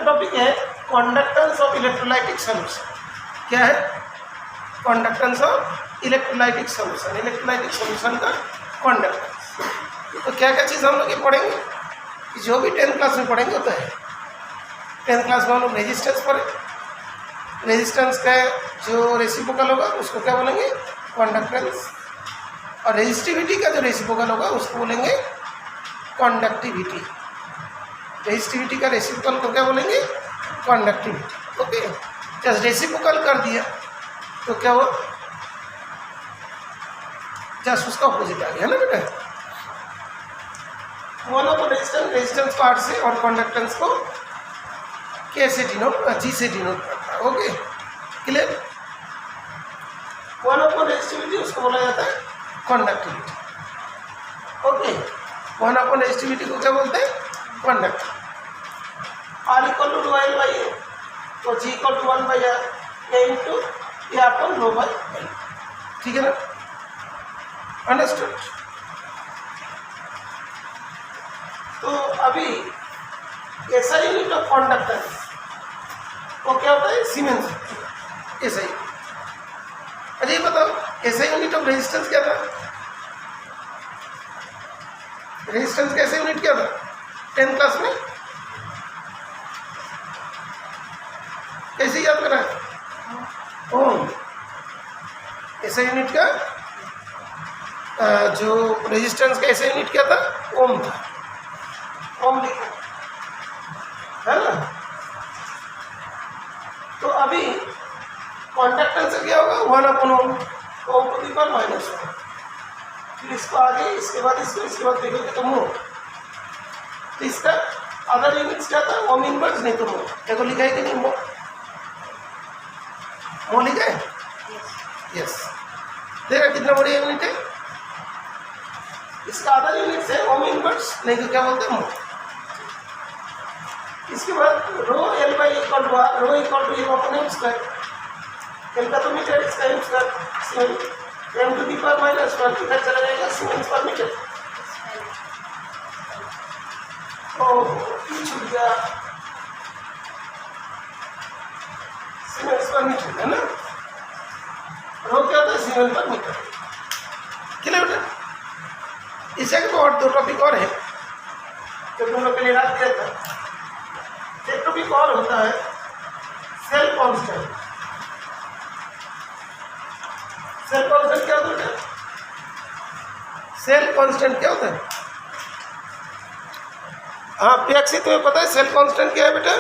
Topic है conductance of electrolytic solution. क्या है? Conductance of electrolytic solution, electrolytic solution का कंडक्टेंस। तो क्या क्या चीज़ हम लोग ये पढ़ेंगे, जो भी 10th क्लास में पढ़ेंगे होता है। 10th क्लास में हम लोग रेजिस्टेंस पढ़े, रेजिस्टेंस का जो रेसिप्रोकल होगा उसको क्या बोलेंगे? कंडक्टेंस। और रेजिस्टिविटी का जो रेसिप्रोकल होगा उसको बोलेंगे कंडक्टिविटी। रेजिस्टिविटी का रेसिप्रोकल को क्या बोलेंगे? कंडक्टिविटी। ओके, जस्ट रेसिप्रोकल कर दिया तो क्या हुआ? जस्ट उसका अपोजिट आ गया ना बेटा। बोलो तो रेजिस्टेंस को आर से और कंडक्टेंस को के से डिनोट, जी से डिनोट करता है। Okay, clear? One upon resistivity उसको बोला जाता है conductivity. Okay, one upon resistivity को क्या बोलते हैं? Conductivity. R equal to divide by A, तो G equal to 1 by R, A into A upon rho by L. ठीक है ना? अंडरस्टूड? तो अभी ऐसा यूनिट ऑफ कंडक्टेंस वो क्या होता है? सीमेंस। ऐसा ही। अच्छा ये बताओ, ऐसा यूनिट ऑफ रेजिस्टेंस क्या था? रेजिस्टेंस कैसे यूनिट क्या था 10th क्लास में? कैसे याद करा? ओम। ऐसा यूनिट का जो रेजिस्टेंस का ऐसा यूनिट क्या था? ओम था। ओम लिखो, है ना? तो अभी कंडक्टेंस से क्या होगा? 1 upon ohm, ohm to the power -1। फिर इसको आगे, इसके बाद इसको, इसके बाद देखोगे तो मोल। तो इसका अदर यूनिट्स क्या था? ओम इनवर्स, नहीं तो मोल। देखो लिखा है कि नहीं? मोल लिखा है? यस। देखा कितना बढ़िया यूनिट है। इसका अदर यूनिट्स है ओम इनवर्स, नहीं तो क्या बोलते हैं? मोल। इसके बाद rho L by equal to r, rho equal to m upon m square. L का तो मीटर, इसका m square, m to the power -1 किधर चला जाएगा? सीमेंस पर मीटर। ये छूट गया, सीमेंस पर मीटर है ना? रो क्या होता है? सीमेंस पर मीटर। क्लियर बेटा? इस जगह तो और 2 टॉपिक और है जो तुम लोग के लिए रख दिया था। एक टॉपिक और होता है सेल कांस्टेंट। सेल कांस्टेंट क्या होता है? सेल कांस्टेंट क्या होता है? हाँ प्याक्षी, तुम्हें पता है सेल कांस्टेंट क्या है बेटा?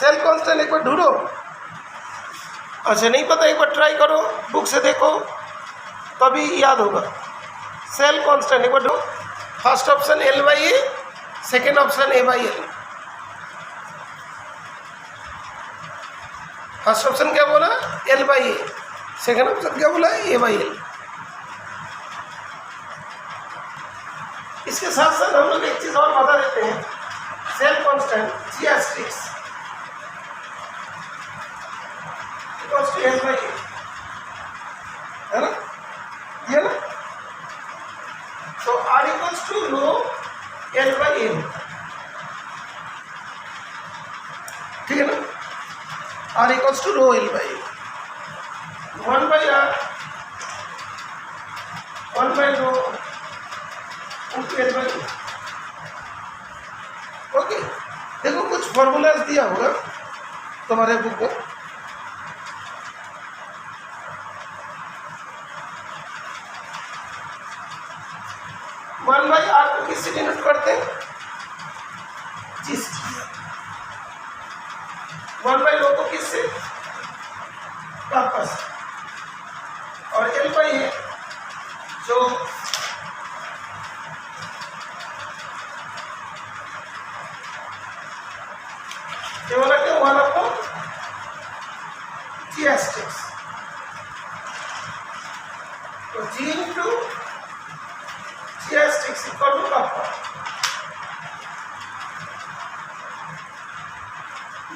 सेल कांस्टेंट एक बार ढूंढो। अच्छा नहीं पता, एक बार ट्राई करो, बुक से देखो तभी याद होगा। सेल कांस्टेंट एक बार ढूंढो। First option L by A, second option A by L. First option क्या बोला? L by A. Second option क्या बोला? ए बाई एल। इसके साथ साथ हम लोग एक चीज और बता देते हैं, cell constant G asterisk equals to L by A, है ना? ये ना? तो R equals to rho L by A, ठीक है ना? R equals to rho L by A, 1 by R, 1 by rho L by A. Okay, देखो कुछ फॉर्मूलाज दिया होगा तुम्हारे बुक में। वन बाई आर को किससे डिनोट करते हैं? जिस 1 बाई रो को किससे? वापस। और एल बाई ए जो बोला कि 1 अपॉन जी एस्ट्रिक्स, तो G into G asterisk equal to kappa,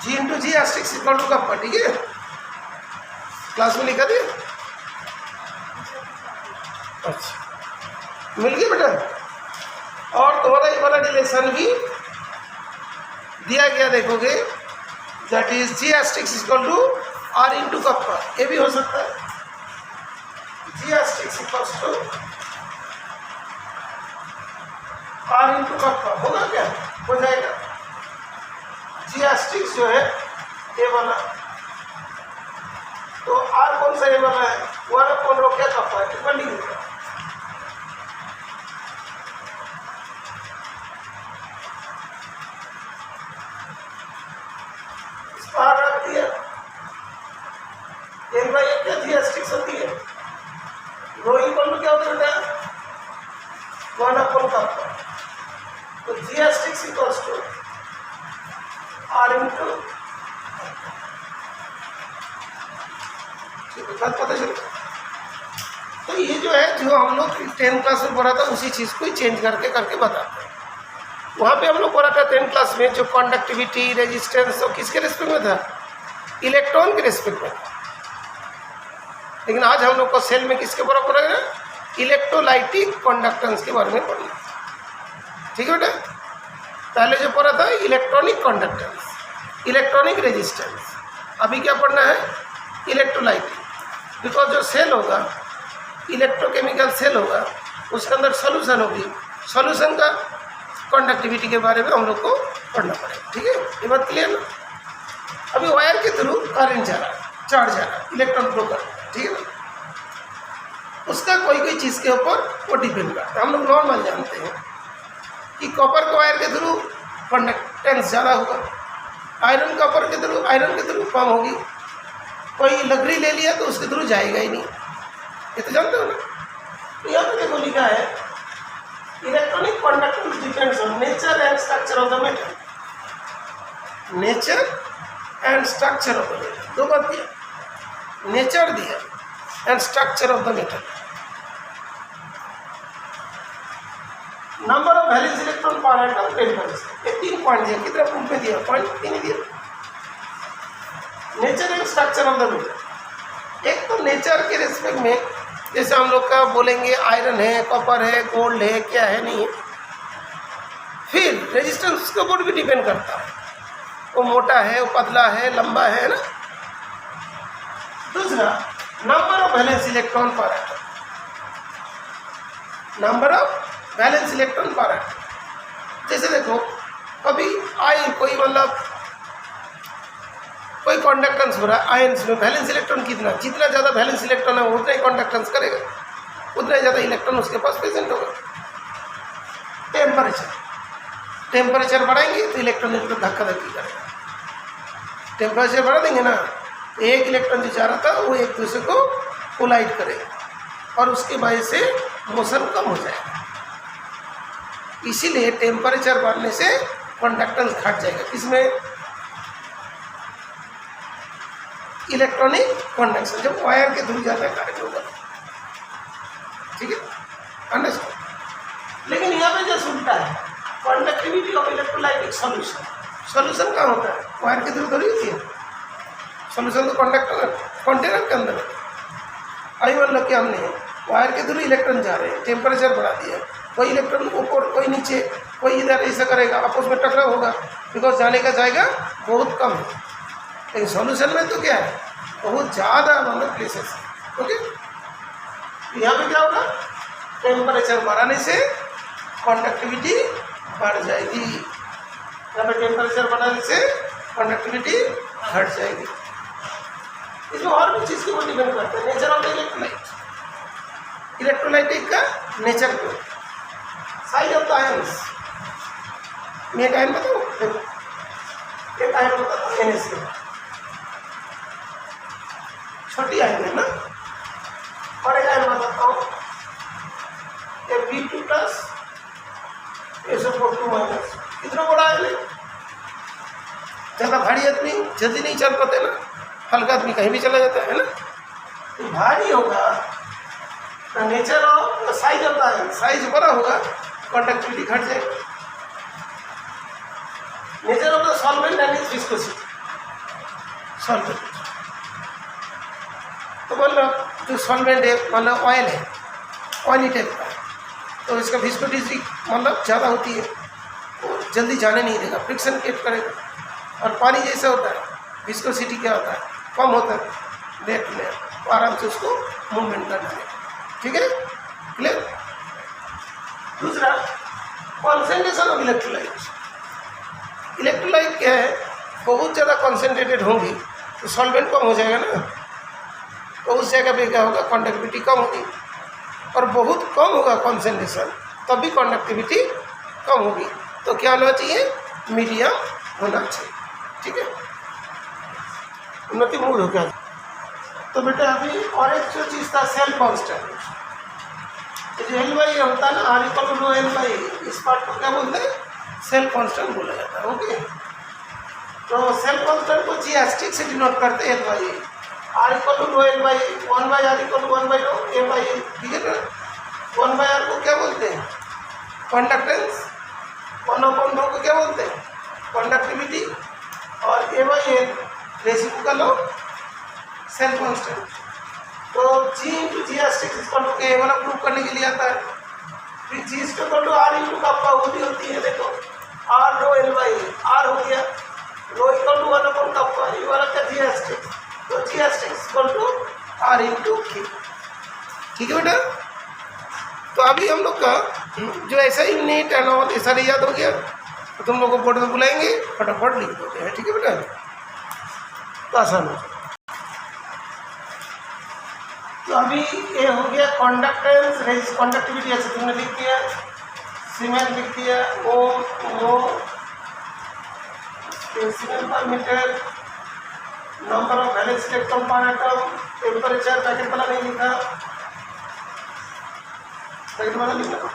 G into G asterisk equal to kappa. ठीक है, क्लास में लिखा दिया? अच्छा, मिल गया बेटा? और तुम्हारा ये वाला रिलेशन भी दिया गया, देखोगे that is G asterisk equal to R into kappa, ये भी हो सकता है। G asterisk equal to R into kappa होगा क्या? हो जाएगा। जी एस्टिक्स जो है ये वाला, तो आर कौन सा ये वाला है, वन कौन रो क्या कप्पा है, कितना लिख देगा। आर रख दिया, एक बार एक क्या जी एस्टिक्स होती है, रो इक्वल टू क्या होता है बेटा, वन अपॉन कप्पा, तो G asterisk equals to R into, बात पता चलता। तो ये जो है, जो हम लोग 10th क्लास में पढ़ा था उसी चीज़ को ही चेंज करके बताते हैं। वहाँ पे हम लोग पढ़ा था 10th क्लास में, जो कंडक्टिविटी रेजिस्टेंस तो किसके रिस्पेक्ट में था, इलेक्ट्रॉन के रिस्पेक्ट में। लेकिन आज हम लोग को सेल में किसके बारे में पढ़ेगा, इलेक्ट्रोलाइटिक कंडक्टेंस के बारे में पढ़ना, ठीक है बेटा। पहले जो पढ़ा था इलेक्ट्रॉनिक कंडक्टेंस, इलेक्ट्रॉनिक रेजिस्टेंस, अभी क्या पढ़ना है, इलेक्ट्रोलाइटिक। बिकॉज जो सेल होगा, इलेक्ट्रोकेमिकल सेल होगा, उसके अंदर सॉल्यूशन होगी, सॉल्यूशन का कंडक्टिविटी के बारे में हम लोग को पढ़ना पड़ेगा, ठीक है। ये बात क्लियर ना। अभी वायर के थ्रू करंट जा रहा है, चार्ज जा रहा है, इलेक्ट्रॉन फ्लो कर रहा है, ठीक है ना। उसका कोई चीज़ के ऊपर वो डिपेंड करता है। हम लोग नॉर्मल जानते हैं कि कॉपर के वायर के थ्रू कंडक्टेंस ज़्यादा होगा, आयरन कॉपर के थ्रू, आयरन के थ्रू कम होगी। कोई लकड़ी ले लिया तो उसके थ्रू जाएगा ही नहीं, ये तो जानते हो ना। तो यहाँ पे देखो लिखा है, electronic conductance depends on nature and structure of the metal, nature and structure of the metal, दो बात दिया, नेचर दिया and structure of the metal. Number of valence electron per atom 10%, ये 3 पॉइंट दिया, कितना प्रूफ में दिया, पॉइंट 3 दिया। Nature and structure of the metal, एक तो नेचर के रिस्पेक्ट में, जैसे हम लोग का बोलेंगे आयरन है, कॉपर है, गोल्ड है, क्या है नहीं है। फिर रेजिस्टेंस उसके ऊपर भी डिपेंड करता है, वो मोटा है, वो पतला है, लंबा है ना। दूसरा, number of valence electron per atom, number of valence electron per atom. जैसे देखो कभी आई कोई मतलब कोई कंडक्टेंस हो रहा है आयंस में, वैलेंस इलेक्ट्रॉन कितना, जितना ज़्यादा वैलेंस इलेक्ट्रॉन है उतना ही कंडक्टेंस करेगा, उतना ही ज़्यादा इलेक्ट्रॉन उसके पास प्रेजेंट होगा। टेम्परेचर बढ़ाएंगे तो इलेक्ट्रॉन धक्का धक्की करेगा। टेम्परेचर बढ़ा देंगे ना, तो एक इलेक्ट्रॉन जो जा रहा था वो एक दूसरे को कोलाइड करेगा और उसकी वजह से मोशन कम हो जाएगा। इसीलिए टेम्परेचर बढ़ने से कंडक्टेंस घट जाएगा, इसमें इलेक्ट्रॉनिक कंडक्शन, जब वायर के थ्रू जाता है करंट होगा, ठीक है, अंडरस्टैंड। लेकिन यहाँ पे जो उल्टा है, conductivity of electrolytic solution, solution कहाँ होता है, वायर के थ्रू थोड़ी होती है सॉल्यूशन, तो कंटेनर के अंदर। आई मतलब कि हमने वायर के थ्रू इलेक्ट्रॉन जा रहे हैं, टेम्परेचर बढ़ा दिया, कोई इलेक्ट्रॉन ऊपर, कोई नीचे, कोई इधर, ऐसा करेगा, आपस में टकराव होगा, बिकॉज जाने का जाएगा बहुत कम है। लेकिन सॉल्यूशन में तो क्या है, बहुत ज़्यादा मतलब प्लेसेस है, ओके। यहाँ पे क्या होगा, टेम्परेचर बढ़ाने से कंडक्टिविटी बढ़ जाएगी, यहाँ पे टेम्परेचर बढ़ाने से कंडक्टिविटी घट जाएगी। इसमें और भी चीज़ के ऊपर डिपेंड करता है, नेचर ऑफ इलेक्ट्रोलाइट, इलेक्ट्रोलाइटिक का नेचर को, साइज ऑफ द आयंस। मैं एक आयन बताऊँ, एक आयन बताता हूँ, NaCl, छोटी आयन है ना, और एक आयन बताता हूँ, ये B2 प्लस, SO4 माइनस। कितना बड़ा आयन है, ज़्यादा भारी आदमी जल्दी नहीं चल पाते ना, हल्का आदमी कहीं भी चला जाता है ना। तो भारी होगा, नेचर ऑफ साइज होता है, साइज बड़ा होगा, कंडक्टिविटी घट जाएगी। Nature of the solvent and it's viscosity, solvent, तो मतलब जो सॉल्वेंट है मतलब ऑयल है, ऑयली टाइप का, तो इसका विस्कोसिटी मतलब ज़्यादा होती है, वो जल्दी जाने नहीं देगा, फ्रिक्शन क्रिएट करेगा। और पानी जैसा होता है, विस्कोसिटी क्या होता है, कम होता है, लेट में तो आराम से उसको मूवमेंट करना है। ठीक है, क्लियर। दूसरा, कॉन्सेंट्रेशन ऑफ इलेक्ट्रोलाइट। इलेक्ट्रोलाइट क्या है, बहुत ज़्यादा कॉन्सेंट्रेटेड होंगी तो सॉल्वेंट कम हो जाएगा ना, तो उस जगह पे क्या होगा, कंडक्टिविटी कम होगी। और बहुत कम होगा कॉन्सेंट्रेशन, तब भी कंडक्टिविटी कम होगी। तो क्या होना चाहिए, मीडियम होना चाहिए। ठीक है, उन्नति मूल हो गया। तो बेटा अभी और एक जो चीज़ था, सेल कांस्टेंट, जो एल बाई होता है ना, r equal to L by, इस पार्ट को क्या बोलते हैं, सेल कांस्टेंट बोला जाता है। ओके, तो सेल कांस्टेंट को जी एस्टिक से डिनोट करते हैं l by, r equal to L by, 1 by r equal to 1 by a by. ठीक है ना, 1 बाई आर को क्या बोलते हैं, कंडक्टेंस, 1/2 को क्या बोलते हैं, कंडक्टिविटी, और A by L reciprocal of cell constant. तो G into G asterisk equal to K वाला प्रूव करने के लिए आता है। फिर G equal to R into kappa, वो भी होती है, देखो R rho L by R हो गया, रो इक्वल टू 1 कप्पा, ये वाला क्या जी एस्टिक, तो G asterisk equal to R into K. ठीक है बेटा, तो अभी हम लोग का जो ऐसा ही नीट है ना, ऐसा नहीं याद हो गया तो तुम लोग को बोर्ड में बुलाएंगे, फटाफट लिख दोगे। ठीक है बेटा, तो आसान हो। तो अभी ये हो गया कंडक्टेंस, कंडक्टिविटी ऐसे तुमने लिख दिया, सीमेंट लिख दिया, ओम mho decimal per metre, number of valence electron per atom, temperature packet वाला नहीं लिखा, पैकेट वाला लिखना।